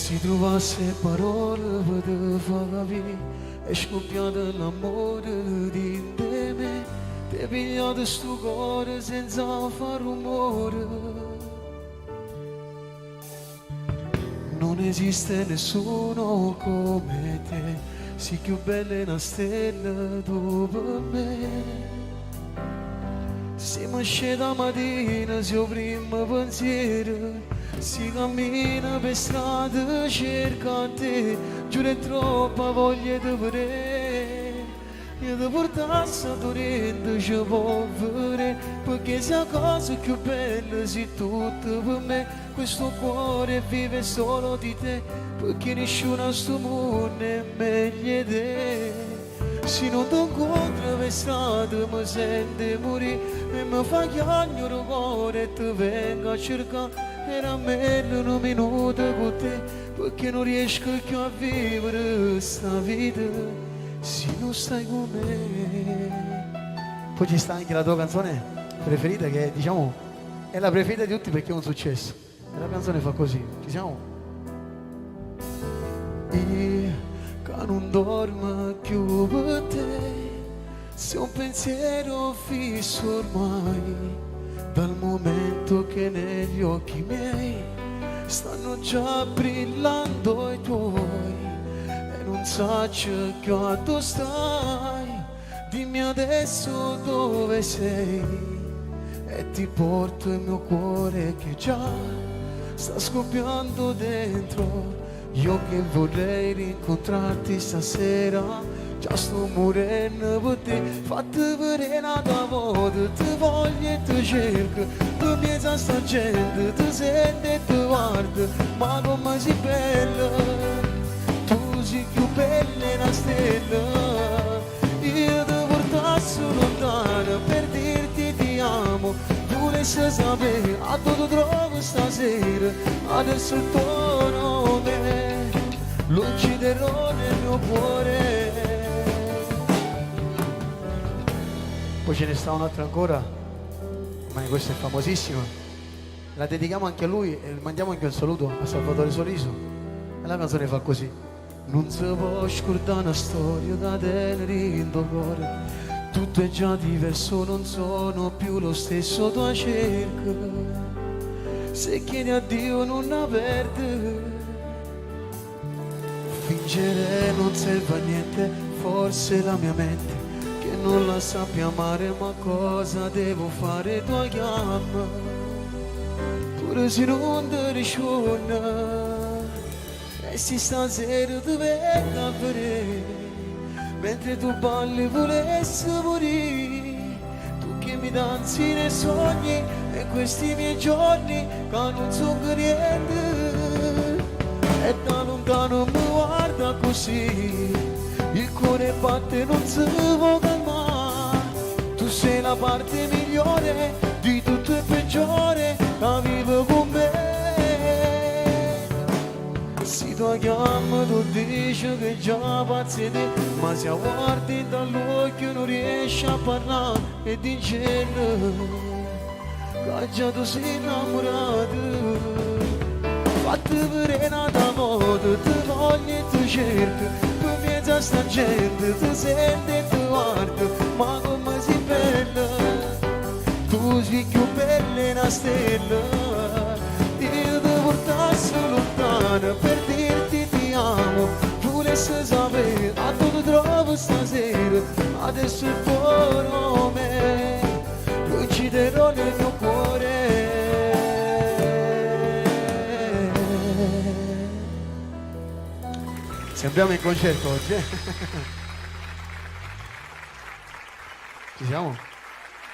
Si trovasse parole per far capire, è scoppiato l'amore di me, ti è pigliato sto cuore senza far rumore. Non esiste nessuno come te, sei più bella una stella tu per me. Si esce da mattina, si primo pensiero, si cammina per strada, cerca te, giuro è troppa voglia di vedere. Io ti portassi a Torino, ci può vedere, perché sei la cosa più bella, sei tutto per me. Questo cuore vive solo di te, perché nessuno a sto mondo è meglio di te. Se non ti incontro per strada mi sento morire e mi fa chiagnare il cuore e ti vengo a cercare. Era meglio un minuto con te, perché non riesco più a vivere sta vita se non stai con me. Poi ci sta anche la tua canzone preferita che diciamo è la preferita di tutti perché è un successo. E la canzone fa così, ci siamo? Io che non dormo più per te, sei un pensiero fisso ormai, dal momento che negli occhi miei stanno già brillando i tuoi e non so che tu stai. Dimmi adesso dove sei e ti porto il mio cuore che già sta scoppiando dentro. Io che vorrei rincontrarti stasera, già sto morendo per te, fatti vedere una volta, ti voglio e ti cerco, tu pensa a sta gente, ti senti e ti guarda, ma come sei bella, tu sei più bella di una stella, io ti portassi lontano per dirti ti amo, volessi sapere a dove ti trovo stasera, adesso il tuo nome lo ucciderò nel mio cuore. Poi ce ne sta un'altra ancora, ma questa è famosissima, la dedichiamo anche a lui e mandiamo anche un saluto a Salvatore Soliso. E la canzone fa così: non si può scordare una storia da tenere in tuo cuore, tutto è già diverso, non sono più lo stesso, tua cerca, se chiedi a Dio non la perde. Fingere non serve a niente, forse la mia mente che non la sappia amare, ma cosa devo fare? Tu chiama, pure se non ti risponda, e se stasera ti vengo a vedere, mentre tu balli volessi morire, tu che mi danzi nei sogni e questi miei giorni che non sono niente, e da lontano mi guarda così, il cuore batte non si può calmare, tu sei la parte migliore di tutto il peggiore, la vivo con me. Se tu chiami tu dici che già pazzi te, ma se guardi dall'occhio non riesci a parlare e dici che già tu sei innamorato. Fatti vedere una volta, ti voglio e ti cerco, per mezzo a sta gente, ti senti e ti guardo, ma come sei bella, tu sei più bella di una stella, io ti portassi lontano per dirti ti amo, volessi sapere a dove ti trovo stasera, adesso il tuo nome lo ucciderò nel mio cuore. Sembriamo in concerto oggi, Ci siamo?